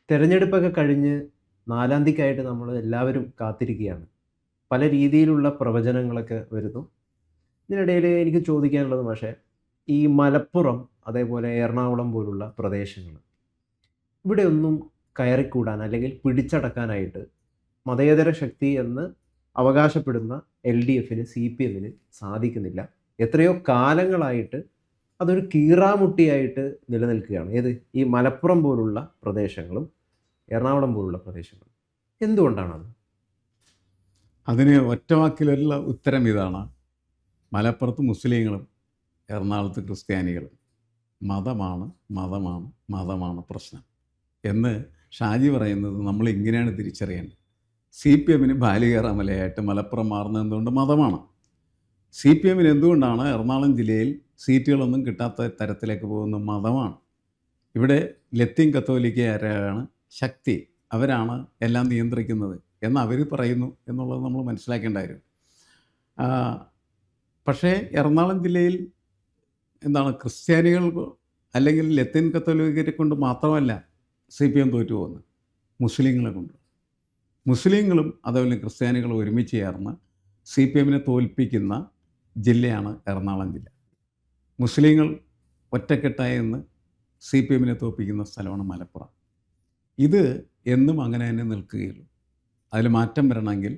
തെരഞ്ഞെടുപ്പൊക്കെ കഴിഞ്ഞ് 4-ാം തീയതിക്കായിട്ട് നമ്മൾ എല്ലാവരും കാത്തിരിക്കുകയാണ്. പല രീതിയിലുള്ള പ്രവചനങ്ങളൊക്കെ വരുന്നു. ഇതിനിടയിൽ എനിക്ക് ചോദിക്കാനുള്ളത് പക്ഷേ, ഈ മലപ്പുറം, അതേപോലെ എറണാകുളം പോലുള്ള പ്രദേശങ്ങൾ, ഇവിടെയൊന്നും കയറിക്കൂടാൻ അല്ലെങ്കിൽ പിടിച്ചടക്കാനായിട്ട് മതേതര ശക്തി എന്ന് അവകാശപ്പെടുന്ന LDFന്, CPMന് സാധിക്കുന്നില്ല. എത്രയോ കാലങ്ങളായിട്ട് അതൊരു കീറാമുട്ടിയായിട്ട് നിലനിൽക്കുകയാണ്. ഏത്? ഈ മലപ്പുറം പോലുള്ള പ്രദേശങ്ങളും എറണാകുളം പോലുള്ള പ്രദേശങ്ങളും. എന്തുകൊണ്ടാണത്? അതിന് ഒറ്റവാക്കിലുള്ള ഉത്തരം ഇതാണ്. മലപ്പുറത്ത് മുസ്ലിങ്ങളും എറണാകുളത്ത് ക്രിസ്ത്യാനികളും. മതമാണ് മതമാണ് മതമാണ് പ്രശ്നം എന്ന് ഷാജി പറയുന്നത് നമ്മൾ ഇങ്ങനെയാണ് തിരിച്ചറിയേണ്ടത്. CPMന് ബാലികേറാമലയായിട്ട് മലപ്പുറം മാറുന്നത് എന്തുകൊണ്ട്? മതമാണ്. CPMന് എന്തുകൊണ്ടാണ് എറണാകുളം ജില്ലയിൽ സീറ്റുകളൊന്നും കിട്ടാത്ത തരത്തിലേക്ക് പോകുന്നത്? മതമാണ്. ഇവിടെ ലത്തീൻ കത്തോലിക്കരാണ് ശക്തി, അവരാണ് എല്ലാം നിയന്ത്രിക്കുന്നത് എന്ന് അവർ പറയുന്നു എന്നുള്ളത് നമ്മൾ മനസ്സിലാക്കേണ്ട കാര്യം. പക്ഷേ എറണാകുളം ജില്ലയിൽ എന്താണ്, ക്രിസ്ത്യാനികൾ അല്ലെങ്കിൽ ലത്തീൻ കത്തോലിക്കരെ കൊണ്ട് മാത്രമല്ല CPM തോറ്റു പോകുന്നത്, മുസ്ലിങ്ങളെ കൊണ്ട്. മുസ്ലിങ്ങളും അതുപോലെ ക്രിസ്ത്യാനികളും ഒരുമിച്ച് ചേർന്ന് CPMനെ തോൽപ്പിക്കുന്ന ജില്ലയാണ് എറണാകുളം ജില്ല. മുസ്ലിങ്ങൾ ഒറ്റക്കെട്ടായി എന്ന് CPMനെ തോൽപ്പിക്കുന്ന സ്ഥലമാണ് മലപ്പുറം. ഇത് എന്നും അങ്ങനെ തന്നെ നിൽക്കുകയുള്ളൂ. അതിൽ മാറ്റം വരണമെങ്കിൽ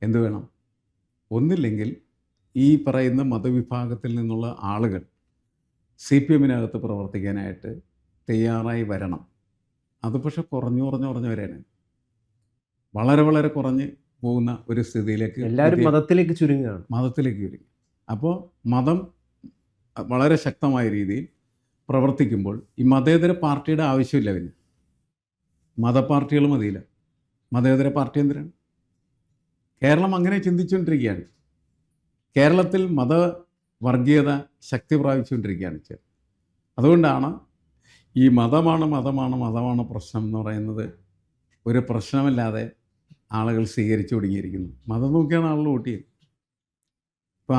എന്തു വേണം? ഒന്നില്ലെങ്കിൽ ഈ പറയുന്ന മതവിഭാഗത്തിൽ നിന്നുള്ള ആളുകൾ CPMനകത്ത് പ്രവർത്തിക്കാനായിട്ട് തയ്യാറായി വരണം. അത് പക്ഷെ കുറഞ്ഞു വരാനാണ്, വളരെ വളരെ കുറഞ്ഞ് പോകുന്ന ഒരു സ്ഥിതിയിലേക്ക് എല്ലാവരും മതത്തിലേക്ക് ചുരുങ്ങുകയാണ്. അപ്പോൾ മതം വളരെ ശക്തമായ രീതിയിൽ പ്രവർത്തിക്കുമ്പോൾ ഈ മതേതര പാർട്ടിയുടെ ആവശ്യമില്ല. പിന്നെ മതപാർട്ടികൾ മതിയില്ല, മതേതര പാർട്ടി എന്തിനാണ്? കേരളം അങ്ങനെ ചിന്തിച്ചുകൊണ്ടിരിക്കുകയാണ്. കേരളത്തിൽ മതവർഗീയത ശക്തി പ്രാപിച്ചുകൊണ്ടിരിക്കുകയാണ്. അതുകൊണ്ടാണ് ഈ മതമാണ് പ്രശ്നം എന്ന് പറയുന്നത് ഒരു പ്രശ്നമല്ലാതെ ആളുകൾ സ്വീകരിച്ചു തുടങ്ങിയിരിക്കുന്നു. മതം നോക്കിയാണ് ആളുകൾ വോട്ട് ചെയ്യുന്നത്. ഇപ്പോൾ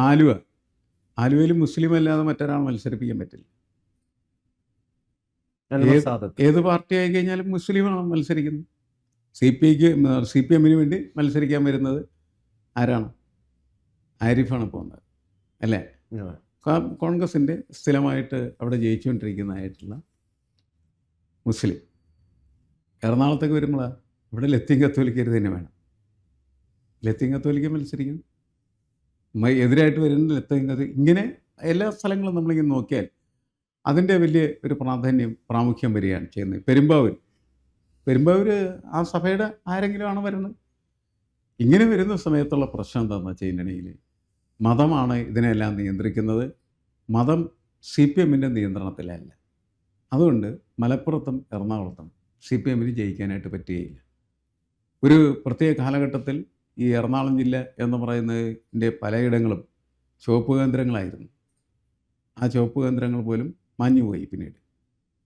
ആലുവയിൽ മുസ്ലിം അല്ലാതെ മറ്റൊരാൾ മത്സരിപ്പിക്കാൻ പറ്റില്ല. ഏത് പാർട്ടി ആയി കഴിഞ്ഞാലും മുസ്ലിമാണ് മത്സരിക്കുന്നത്. CPMന് വേണ്ടി മത്സരിക്കാൻ വരുന്നത് ആരാണ്? ആരിഫാണ് പോകുന്നത്, അല്ലേ? കോൺഗ്രസിൻ്റെ സ്ഥിരമായിട്ട് അവിടെ ജയിച്ചുകൊണ്ടിരിക്കുന്നതായിട്ടുള്ള മുസ്ലിം എറണാകുളത്തേക്ക് വരുമ്പോഴാണ് ഇവിടെ ലത്തീൻ കത്തോലിക്കർ തന്നെ വേണം. ലത്തീൻ കത്തോലിക്ക മത്സരിക്കുന്നു, എതിരായിട്ട് വരുന്ന ലത്തീൻ കത്തോലിക്ക. ഇങ്ങനെ എല്ലാ സ്ഥലങ്ങളും നമ്മളിങ്ങനെ നോക്കിയാൽ അതിൻ്റെ വലിയ ഒരു പ്രാമുഖ്യം വരികയാണ് ചെയ്യുന്നത്. പെരുമ്പാവൂർ ആ സഭയുടെ ആരെങ്കിലും ആണ് വരുന്നത്. ഇങ്ങനെ വരുന്ന സമയത്തുള്ള പ്രശ്നം എന്താണെന്ന് വെച്ച് കഴിഞ്ഞിട്ടുണ്ടെങ്കിൽ, മതമാണ് ഇതിനെല്ലാം നിയന്ത്രിക്കുന്നത്. മതം CPMൻ്റെ നിയന്ത്രണത്തിലല്ല. അതുകൊണ്ട് മലപ്പുറത്തും എറണാകുളത്തും CPMന് ജയിക്കാനായിട്ട് പറ്റുകയില്ല. ഒരു പ്രത്യേക കാലഘട്ടത്തിൽ ഈ എറണാകുളം ജില്ല എന്ന് പറയുന്നതിൻ്റെ പലയിടങ്ങളും ചുവപ്പ് കേന്ദ്രങ്ങളായിരുന്നു. ആ ചുവപ്പ് കേന്ദ്രങ്ങൾ പോലും മാഞ്ഞുപോയി പിന്നീട്.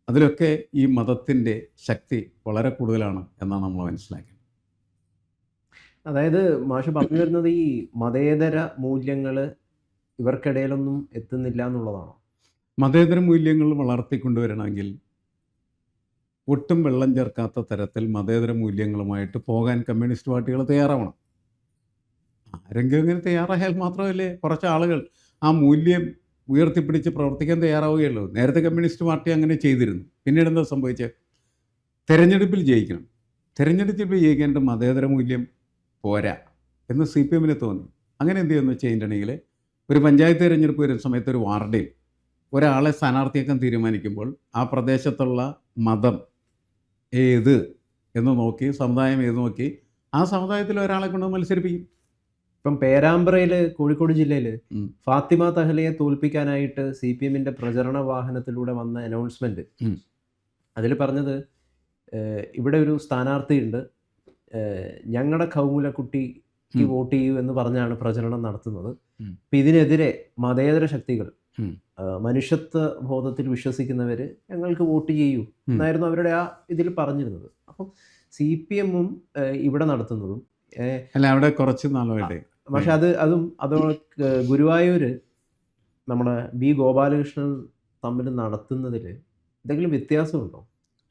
അതിലൊക്കെ ഈ മതത്തിൻ്റെ ശക്തി വളരെ കൂടുതലാണ് എന്നാണ് നമ്മൾ മനസ്സിലാക്കുന്നത്. അതായത് മാഷ് പറഞ്ഞു വരുന്നത് ഈ മതേതര മൂല്യങ്ങൾ ഇവർക്കിടയിലൊന്നും എത്തുന്നില്ല എന്നുള്ളതാണോ? മതേതര മൂല്യങ്ങൾ വളർത്തിക്കൊണ്ടുവരണമെങ്കിൽ ഒട്ടും വെള്ളം ചേർക്കാത്ത തരത്തിൽ മതേതര മൂല്യങ്ങളുമായിട്ട് പോകാൻ കമ്മ്യൂണിസ്റ്റ് പാർട്ടികൾ തയ്യാറാവണം. ആരെങ്കിലും ഇങ്ങനെ തയ്യാറായാൽ മാത്രമല്ലേ കുറച്ച് ആളുകൾ ആ മൂല്യം ഉയർത്തിപ്പിടിച്ച് പ്രവർത്തിക്കാൻ തയ്യാറാവുകയുള്ളൂ. നേരത്തെ കമ്മ്യൂണിസ്റ്റ് പാർട്ടി അങ്ങനെ ചെയ്തിരുന്നു. പിന്നീട് എന്താ സംഭവിച്ചത്? തെരഞ്ഞെടുപ്പിൽ ജയിക്കണം. തെരഞ്ഞെടുപ്പിൽ ജയിക്കേണ്ട മതേതര മൂല്യം പോരാ എന്ന് CPMന് തോന്നി. അങ്ങനെ എന്ത് ചെയ്യുമെന്ന് വെച്ച് കഴിഞ്ഞിട്ടുണ്ടെങ്കിൽ, ഒരു പഞ്ചായത്ത് തിരഞ്ഞെടുപ്പ് വരുന്ന സമയത്ത് ഒരു വാർഡിൽ ഒരാളെ സ്ഥാനാർത്ഥിയാക്കാൻ തീരുമാനിക്കുമ്പോൾ ആ പ്രദേശത്തുള്ള മതം ഏത് എന്ന് നോക്കി, സമുദായം ഏത് നോക്കി, ആ സമുദായത്തിൽ ഒരാളെ കൊണ്ട് മത്സരിപ്പിക്കും. ഇപ്പം പേരാമ്പ്രയിൽ, കോഴിക്കോട് ജില്ലയിൽ ഫാത്തിമ തഹ്ലിയെ തോൽപ്പിക്കാനായിട്ട് CPMൻ്റെ പ്രചരണ വാഹനത്തിലൂടെ വന്ന അനൗൺസ്മെൻറ്റ്, അതിൽ പറഞ്ഞത് ഇവിടെ ഒരു സ്ഥാനാർത്ഥിയുണ്ട്, ഞങ്ങളുടെ കൗമുലക്കുട്ടിക്ക് വോട്ട് ചെയ്യൂ എന്ന് പറഞ്ഞാണ് പ്രചരണം നടത്തുന്നത്. അപ്പം ഇതിനെതിരെ മതേതര ശക്തികൾ, മനുഷ്യത്വ ബോധത്തിൽ വിശ്വസിക്കുന്നവർ ഞങ്ങൾക്ക് വോട്ട് ചെയ്യൂ എന്നായിരുന്നു അവരുടെ ആ ഇതിൽ പറഞ്ഞിരുന്നത്. അപ്പം CPMും ഇവിടെ നടത്തുന്നതും അല്ല, അവിടെ കുറച്ച് നാളായിട്ട്. പക്ഷെ അതോടെ ഗുരുവായൂർ നമ്മുടെ B. ഗോപാലകൃഷ്ണൻ തമ്മിൽ നടത്തുന്നതിൽ എന്തെങ്കിലും വ്യത്യാസമുണ്ടോ?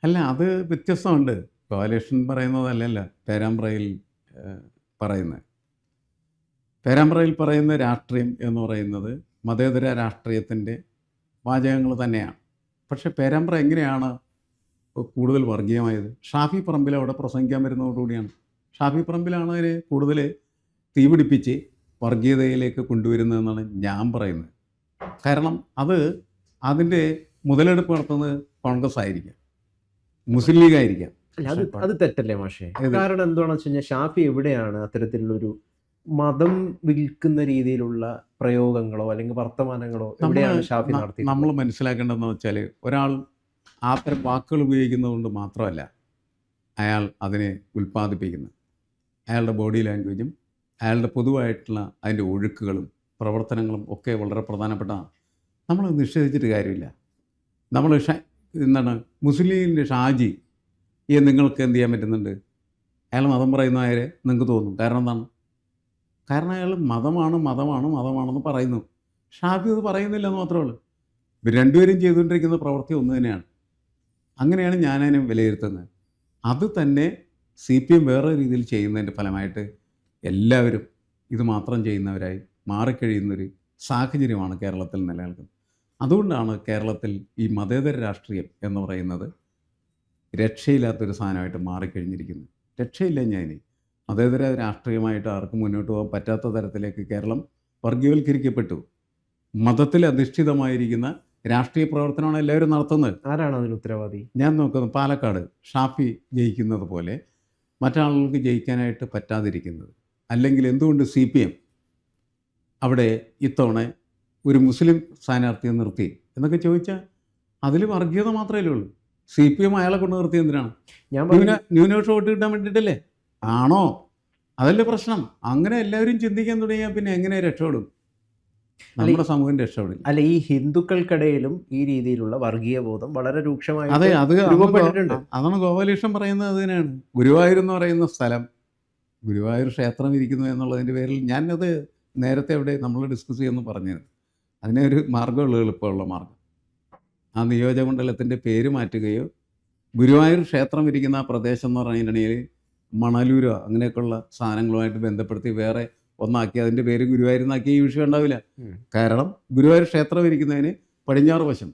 അല്ല, അത് വ്യത്യസ്തമുണ്ട്. കോalition പറയുന്നതല്ലല്ല പേരാമ്പ്രയിൽ പറയുന്നത്. പേരാമ്പ്രയിൽ പറയുന്ന രാഷ്ട്രീയം എന്ന് പറയുന്നത് മതേതര രാഷ്ട്രീയത്തിൻ്റെ വാചകങ്ങൾ തന്നെയാണ്. പക്ഷേ പേരാമ്പ്ര എങ്ങനെയാണ് കൂടുതൽ വർഗീയമായത്? ഷാഫി പറമ്പിൽ അവിടെ പ്രസംഗിക്കാൻ വരുന്നതോടുകൂടിയാണ്. ഷാഫി പറമ്പിലാണ് അതിനെ കൂടുതൽ തീപിടിപ്പിച്ച് വർഗീയതയിലേക്ക് കൊണ്ടുവരുന്നതെന്നാണ് ഞാൻ പറയുന്നത്. കാരണം അതിൻ്റെ മുതലെടുപ്പ് നടത്തുന്നത് കോൺഗ്രസ് ആയിരിക്കാം, മുസ്ലിം ലീഗ് ആയിരിക്കാം. അല്ല, അത് തെറ്റല്ലേ മാഷേ? കാരണം എന്താണെന്ന് വെച്ച് കഴിഞ്ഞാൽ ഷാഫി എവിടെയാണ് അത്തരത്തിലുള്ളൊരു മതം വിൽക്കുന്ന രീതിയിലുള്ള പ്രയോഗങ്ങളോ അല്ലെങ്കിൽ വർത്തമാനങ്ങളോ എവിടെയാണ് ഷാഫി നടത്തിയത്? നമ്മൾ മനസ്സിലാക്കേണ്ടതെന്ന് വെച്ചാൽ, ഒരാൾ അത്തരം വാക്കുകൾ ഉപയോഗിക്കുന്നത് കൊണ്ട് മാത്രമല്ല അയാൾ അതിനെ ഉൽപ്പാദിപ്പിക്കുന്നത്. അയാളുടെ ബോഡി ലാംഗ്വേജും അയാളുടെ പൊതുവായിട്ടുള്ള അതിൻ്റെ ഒഴുക്കുകളും പ്രവർത്തനങ്ങളും ഒക്കെ വളരെ പ്രധാനപ്പെട്ടതാണ്. നമ്മൾ നിഷേധിച്ചിട്ട് കാര്യമില്ല. നമ്മൾ എന്താണ് മുസ്ലിം ലീഗിൻ്റെ ഷാജി നിങ്ങൾക്ക് എന്ത് ചെയ്യാൻ പറ്റുന്നുണ്ട്? അയാൾ മതം പറയുന്നവരെ നിങ്ങൾക്ക് തോന്നും. കാരണം എന്താണ്? കാരണം അയാൾ മതമാണെന്ന് പറയുന്നു. ഷാഫി അത് പറയുന്നില്ല എന്ന് മാത്രമേ ഉള്ളൂ. ഇവർ രണ്ടുപേരും ചെയ്തുകൊണ്ടിരിക്കുന്ന പ്രവൃത്തി ഒന്ന് തന്നെയാണ്. അങ്ങനെയാണ് ഞാനതിനെ വിലയിരുത്തുന്നത്. അത് തന്നെ CPM വേറെ രീതിയിൽ ചെയ്യുന്നതിൻ്റെ ഫലമായിട്ട് എല്ലാവരും ഇത് മാത്രം ചെയ്യുന്നവരായി മാറിക്കഴിയുന്നൊരു സാഹചര്യമാണ് കേരളത്തിൽ നിലനിൽക്കുന്നത്. അതുകൊണ്ടാണ് കേരളത്തിൽ ഈ മതേതര രാഷ്ട്രീയം എന്ന് പറയുന്നത് രക്ഷയില്ലാത്തൊരു സാധനമായിട്ട് മാറിക്കഴിഞ്ഞിരിക്കുന്നത്. രക്ഷയില്ല. ഞാൻ മതേതര രാഷ്ട്രീയമായിട്ട് ആർക്കും മുന്നോട്ട് പോകാൻ പറ്റാത്ത തരത്തിലേക്ക് കേരളം വർഗീയവൽക്കരിക്കപ്പെട്ടു. മതത്തിൽ അധിഷ്ഠിതമായിരിക്കുന്ന രാഷ്ട്രീയ പ്രവർത്തനമാണ് എല്ലാവരും നടത്തുന്നത്. ആരാണ് അതിന് ഉത്തരവാദി? ഞാൻ നോക്കുന്നത് പാലക്കാട് ഷാഫി ജയിക്കുന്നത് പോലെ മറ്റാളുകൾക്ക് ജയിക്കാനായിട്ട് പറ്റാതിരിക്കുന്നത്. അല്ലെങ്കിൽ എന്തുകൊണ്ട് CPM അവിടെ ഇത്തവണ ഒരു മുസ്ലിം സ്ഥാനാർത്ഥിയെ നിർത്തി എന്നൊക്കെ ചോദിച്ചാൽ അതിൽ വർഗീയത മാത്രമേ ഉള്ളൂ. CPM അയാളെ കൊണ്ട് നിർത്തി എന്തിനാണ്? ന്യൂനപക്ഷ വോട്ട് കിട്ടാൻ വേണ്ടിയിട്ടല്ലേ? ആണോ? അതല്ലേ പ്രശ്നം. അങ്ങനെ എല്ലാവരും ചിന്തിക്കാൻ തുടങ്ങിയാൽ പിന്നെ എങ്ങനെ രക്ഷപ്പെടും? നമ്മുടെ സമൂഹം രക്ഷപ്പെടില്ല. അല്ല, ഈ ഹിന്ദുക്കൾക്കിടയിലും ഈ രീതിയിലുള്ള വർഗീയ ബോധം വളരെ രൂക്ഷമായി. അതാണ് കോalition പറയുന്നത്. അതിനാണ് ഗുരുവായൂർ എന്ന് പറയുന്ന സ്ഥലം, ഗുരുവായൂർ ക്ഷേത്രം ഇരിക്കുന്നു എന്നുള്ളതിൻ്റെ പേരിൽ ഞാനത് നേരത്തെ അവിടെ നമ്മൾ ഡിസ്കസ് ചെയ്യുമെന്ന് പറഞ്ഞത്. അതിനെ ഒരു മാർഗ്ഗമുള്ള എളുപ്പമുള്ള മാർഗ്ഗം, ആ നിയോജകമണ്ഡലത്തിൻ്റെ പേര് മാറ്റുകയോ ഗുരുവായൂർ ക്ഷേത്രം ഇരിക്കുന്ന ആ പ്രദേശം എന്ന് പറഞ്ഞിട്ടുണ്ടെങ്കിൽ മണലൂരോ അങ്ങനെയൊക്കെയുള്ള സാധനങ്ങളുമായിട്ട് ബന്ധപ്പെടുത്തി വേറെ ഒന്നാക്കി അതിൻ്റെ പേര് ഗുരുവായൂരെന്നാക്കി ഈ വിഷയം ഉണ്ടാവില്ല. കാരണം ഗുരുവായൂർ ക്ഷേത്രം ഇരിക്കുന്നതിന് പടിഞ്ഞാറ് വശം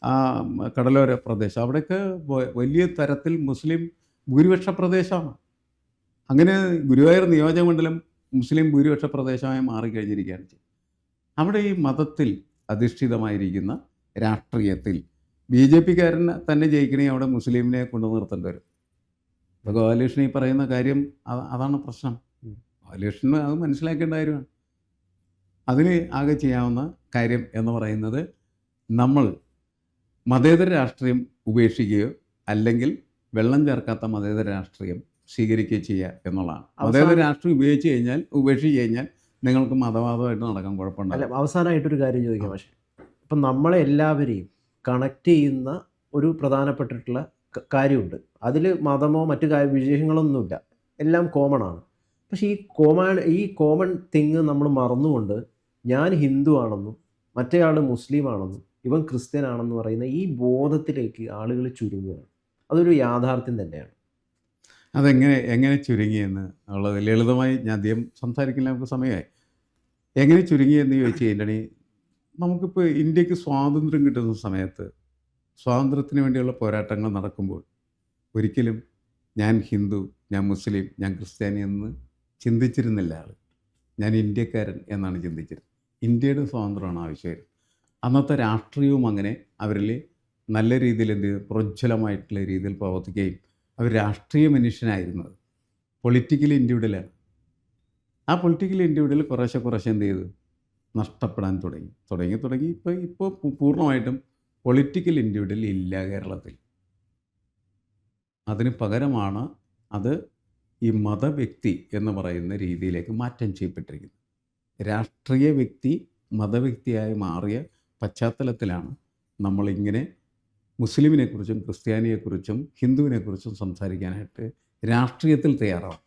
ആ കടലോര പ്രദേശം, അവിടെയൊക്കെ വലിയ തരത്തിൽ മുസ്ലിം ഭൂരിപക്ഷ പ്രദേശമാണ്. അങ്ങനെ ഗുരുവായൂർ നിയോജകമണ്ഡലം മുസ്ലിം ഭൂരിപക്ഷ പ്രദേശമായി മാറിക്കഴിഞ്ഞിരിക്കുകയാണ്. അവിടെ ഈ മതത്തിൽ അധിഷ്ഠിതമായിരിക്കുന്ന രാഷ്ട്രീയത്തിൽ BJPക്കാരൻ തന്നെ ജയിക്കണമെങ്കിൽ അവിടെ മുസ്ലിമിനെ കൊണ്ടു നിർത്തേണ്ടി വരും. ഇപ്പോൾ കോalition ഈ പറയുന്ന കാര്യം അതാണ് പ്രശ്നം. കോalition അത് മനസ്സിലാക്കേണ്ട കാര്യമാണ്. അതിന് ആകെ ചെയ്യാവുന്ന കാര്യം എന്ന് പറയുന്നത് നമ്മൾ മതേതര രാഷ്ട്രീയം ഉപേക്ഷിക്കുകയോ അല്ലെങ്കിൽ വെള്ളം ചേർക്കാത്ത മതേതര രാഷ്ട്രീയം സ്വീകരിക്കുകയോ ചെയ്യുക എന്നുള്ളതാണ്. മതേതര രാഷ്ട്രീയം ഉപേക്ഷിച്ച് കഴിഞ്ഞാൽ നിങ്ങൾക്ക് മതവാദമായിട്ട് നടക്കാൻ കുഴപ്പമുണ്ടല്ല. അവസാനമായിട്ടൊരു കാര്യം ചോദിക്കാം. പക്ഷേ ഇപ്പം നമ്മളെ എല്ലാവരെയും കണക്ട് ചെയ്യുന്ന ഒരു പ്രധാനപ്പെട്ടിട്ടുള്ള കാര്യമുണ്ട്. അതിൽ മതമോ മറ്റു വിഷയങ്ങളൊന്നുമില്ല, എല്ലാം കോമൺ ആണ്. പക്ഷേ ഈ കോമൺ തിങ് നമ്മൾ മറന്നുകൊണ്ട് ഞാൻ ഹിന്ദു ആണെന്നും മറ്റേയാൾ മുസ്ലിം ആണെന്നും ഇവൻ ക്രിസ്ത്യൻ ആണെന്ന് പറയുന്ന ഈ ബോധത്തിലേക്ക് ആളുകൾ ചുരുങ്ങുകയാണ്. അതൊരു യാഥാർത്ഥ്യം തന്നെയാണ്. എങ്ങനെ ചുരുങ്ങിയെന്ന് ഉള്ളത് ലളിതമായി ഞാൻ അധികം സംസാരിക്കില്ല, നമുക്ക് സമയമായി. എങ്ങനെ ചുരുങ്ങിയെന്ന് ചോദിച്ചു കഴിഞ്ഞിട്ടുണ്ടെങ്കിൽ, നമുക്കിപ്പോൾ ഇന്ത്യക്ക് സ്വാതന്ത്ര്യം കിട്ടുന്ന സമയത്ത് സ്വാതന്ത്ര്യത്തിന് വേണ്ടിയുള്ള പോരാട്ടങ്ങൾ നടക്കുമ്പോൾ ഒരിക്കലും ഞാൻ ഹിന്ദു, ഞാൻ മുസ്ലിം, ഞാൻ ക്രിസ്ത്യാനി എന്ന് ചിന്തിച്ചിരുന്നില്ല ആൾ. ഞാൻ ഇന്ത്യക്കാരൻ എന്നാണ് ചിന്തിച്ചിരുന്നത്. ഇന്ത്യയുടെ സ്വാതന്ത്ര്യമാണ് ആവശ്യം. അന്നത്തെ രാഷ്ട്രീയവും അങ്ങനെ അവരിൽ നല്ല രീതിയിൽ പ്രോജ്വലമായിട്ടുള്ള രീതിയിൽ പ്രവർത്തിക്കുകയും അവർ രാഷ്ട്രീയ മനുഷ്യനായിരുന്നത്. പൊളിറ്റിക്കൽ ഇൻഡിവിഡലാണ്. ആ പൊളിറ്റിക്കൽ ഇൻഡിവിഡൽ കുറേശ്ശെ എന്ത് ചെയ്തു? നഷ്ടപ്പെടാൻ തുടങ്ങി. ഇപ്പോൾ പൂർണ്ണമായിട്ടും പൊളിറ്റിക്കൽ ഇൻഡിവിഡൽ ഇല്ല കേരളത്തിൽ. അതിന് പകരമാണ് അത് ഈ മതവ്യക്തി എന്ന് പറയുന്ന രീതിയിലേക്ക് മാറ്റം ചെയ്യപ്പെട്ടിരിക്കുന്നത്. രാഷ്ട്രീയ വ്യക്തി മതവ്യക്തിയായി മാറിയ പശ്ചാത്തലത്തിലാണ് നമ്മളിങ്ങനെ മുസ്ലിമിനെക്കുറിച്ചും ക്രിസ്ത്യാനിയെക്കുറിച്ചും ഹിന്ദുവിനെക്കുറിച്ചും സംസാരിക്കാനായിട്ട് രാഷ്ട്രീയത്തിൽ തയ്യാറാവും.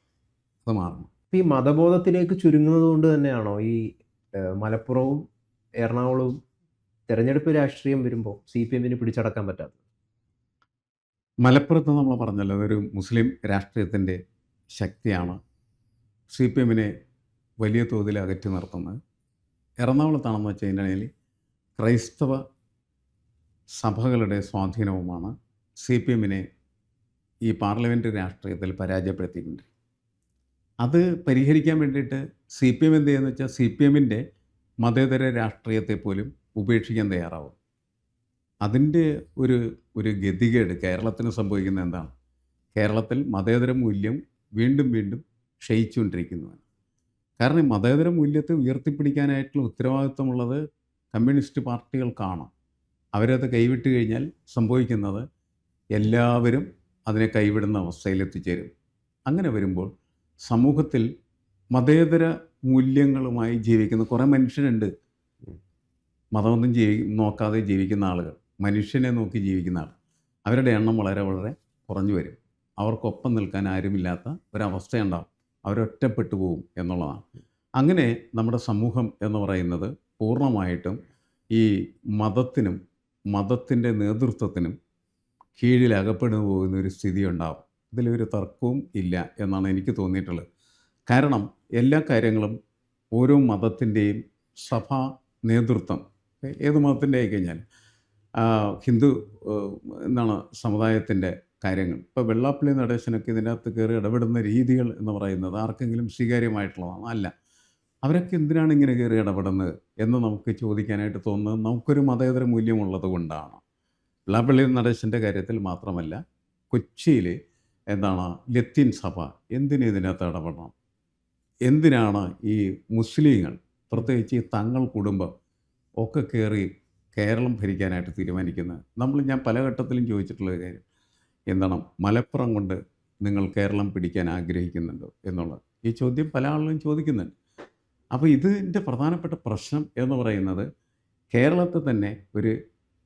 അത് മാറണം. ഈ മതബോധത്തിലേക്ക് ചുരുങ്ങുന്നത് കൊണ്ട് തന്നെയാണോ ഈ മലപ്പുറവും എറണാകുളവും തെരഞ്ഞെടുപ്പ് രാഷ്ട്രീയം വരുമ്പോൾ CPMന് പിടിച്ചടക്കാൻ പറ്റാത്തത്? മലപ്പുറത്ത് നമ്മൾ പറഞ്ഞല്ലോ, അതൊരു മുസ്ലിം രാഷ്ട്രീയത്തിൻ്റെ ശക്തിയാണ് സി പി എമ്മിനെ വലിയ തോതിൽ അകറ്റി നിർത്തുന്നത്. എറണാകുളത്താണെന്ന് വെച്ച് കഴിഞ്ഞാൽ ക്രൈസ്തവ സഭകളുടെ സ്വാധീനവുമാണ് സി പി എമ്മിനെ ഈ പാർലമെൻറ്റ് രാഷ്ട്രീയത്തിൽ പരാജയപ്പെടുത്തിയിട്ടുണ്ട്. അത് പരിഹരിക്കാൻ വേണ്ടിയിട്ട് സി പി എം എന്ത് ചെയ്യുന്നത് വെച്ചാൽ സി പി എമ്മിൻ്റെ മതേതര രാഷ്ട്രീയത്തെ പോലും ഉപേക്ഷിക്കാൻ തയ്യാറാവും. അതിൻ്റെ ഒരു ഗതികേട് കേരളത്തിന് സംഭവിക്കുന്നത് എന്താണ്? കേരളത്തിൽ മതേതര മൂല്യം വീണ്ടും വീണ്ടും ക്ഷയിച്ചുകൊണ്ടിരിക്കുന്നതാണ്. കാരണം മതേതര മൂല്യത്തെ ഉയർത്തിപ്പിടിക്കാനായിട്ടുള്ള ഉത്തരവാദിത്വമുള്ളത് കമ്മ്യൂണിസ്റ്റ് പാർട്ടികൾക്കാണ്. അവരത് കൈവിട്ട് കഴിഞ്ഞാൽ സംഭവിക്കുന്നത് എല്ലാവരും അതിനെ കൈവിടുന്ന അവസ്ഥയിലെത്തിച്ചേരും. അങ്ങനെ വരുമ്പോൾ സമൂഹത്തിൽ മതേതര മൂല്യങ്ങളുമായി ജീവിക്കുന്ന കുറേ മനുഷ്യരുണ്ട്. മതമൊന്നും നോക്കാതെ ജീവിക്കുന്ന ആളുകൾ, മനുഷ്യനെ നോക്കി ജീവിക്കുന്ന ആൾ, അവരുടെ എണ്ണം വളരെ വളരെ കുറഞ്ഞു വരും. അവർക്കൊപ്പം നിൽക്കാൻ ആരുമില്ലാത്ത ഒരവസ്ഥയുണ്ടാവും. അവരൊറ്റപ്പെട്ടു പോകും എന്നുള്ളതാണ്. അങ്ങനെ നമ്മുടെ സമൂഹം എന്ന് പറയുന്നത് പൂർണ്ണമായിട്ടും ഈ മതത്തിനും മതത്തിൻ്റെ നേതൃത്വത്തിനും കീഴിൽ അകപ്പെട്ടു പോകുന്ന ഒരു സ്ഥിതി ഉണ്ടാവും. ഇതിലൊരു തർക്കവും ഇല്ല എന്നാണ് എനിക്ക് തോന്നിയിട്ടുള്ളത്. കാരണം എല്ലാ കാര്യങ്ങളും ഓരോ മതത്തിൻ്റെയും സഭാ നേതൃത്വം, ഏത് മതത്തിൻ്റെ ആയിക്കഴിഞ്ഞാൽ ഹിന്ദു സമുദായത്തിൻ്റെ കാര്യങ്ങൾ, ഇപ്പോൾ വെള്ളാപ്പള്ളി നടേശനൊക്കെ ഇതിനകത്ത് കയറി ഇടപെടുന്ന രീതികൾ എന്ന് പറയുന്നത് ആർക്കെങ്കിലും സ്വീകാര്യമായിട്ടുള്ളതാണ്? അല്ല. അവരൊക്കെ എന്തിനാണ് ഇങ്ങനെ കയറി ഇടപെടുന്നത് എന്ന് നമുക്ക് ചോദിക്കാനായിട്ട് തോന്നുന്നത് നമുക്കൊരു മതേതര മൂല്യമുള്ളത് കൊണ്ടാണ്. വെള്ളാപ്പള്ളി നടേശൻ്റെ കാര്യത്തിൽ മാത്രമല്ല, കൊച്ചിയിൽ ലത്തീൻ സഭ എന്തിന് ഇതിനകത്ത് ഇടപെടണം? എന്തിനാണ് ഈ മുസ്ലിങ്ങൾ, പ്രത്യേകിച്ച് ഈ തങ്ങൾ കുടുംബം ഒക്കെ കയറി കേരളം ഭരിക്കാനായിട്ട് തീരുമാനിക്കുന്നത്? ഞാൻ പല ഘട്ടത്തിലും ചോദിച്ചിട്ടുള്ള കാര്യം മലപ്പുറം കൊണ്ട് നിങ്ങൾ കേരളം പിടിക്കാൻ ആഗ്രഹിക്കുന്നുണ്ടോ എന്നുള്ളത്. ഈ ചോദ്യം പല ആളുകളും ചോദിക്കുന്നുണ്ട്. അപ്പോൾ ഇതിൻ്റെ പ്രധാനപ്പെട്ട പ്രശ്നം എന്ന് പറയുന്നത് കേരളത്തെ തന്നെ ഒരു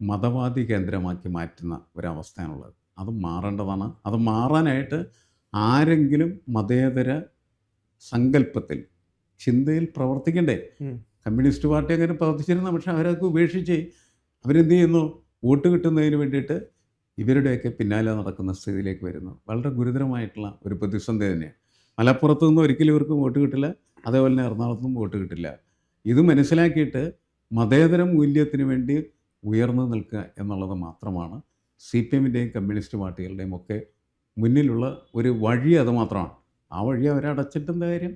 മതവാദി കേന്ദ്രമാക്കി മാറ്റുന്ന ഒരവസ്ഥയാണുള്ളത്. അത് മാറേണ്ടതാണ്. അത് മാറാനായിട്ട് ആരെങ്കിലും മതേതര സങ്കല്പത്തിൽ, ചിന്തയിൽ പ്രവർത്തിക്കണ്ടേ? കമ്മ്യൂണിസ്റ്റ് പാർട്ടി അങ്ങനെ പ്രവർത്തിച്ചിരുന്നു. പക്ഷെ അവരൊക്കെ ഉപേക്ഷിച്ച് അവരെന്ത് ചെയ്യുന്നു? വോട്ട് കിട്ടുന്നതിന് വേണ്ടിയിട്ട് ഇവരുടെയൊക്കെ പിന്നാലെ നടക്കുന്ന സ്ഥിതിയിലേക്ക് വരുന്നു. വളരെ ഗുരുതരമായിട്ടുള്ള ഒരു പ്രതിസന്ധി തന്നെയാണ്. മലപ്പുറത്തു നിന്ന് ഒരിക്കലും ഇവർക്ക് വോട്ട് കിട്ടില്ല, അതേപോലെ തന്നെ എറണാകുളത്തും വോട്ട് കിട്ടില്ല. ഇത് മനസ്സിലാക്കിയിട്ട് മതേതര മൂല്യത്തിന് വേണ്ടി ഉയർന്നു നിൽക്കുക എന്നുള്ളത് മാത്രമാണ് സി പി എമ്മിൻ്റെയും കമ്മ്യൂണിസ്റ്റ് പാർട്ടികളുടെയും ഒക്കെ മുന്നിലുള്ള ഒരു വഴി. അത് മാത്രമാണ്. ആ വഴി അവരടച്ചിട്ടെന്താ കാര്യം?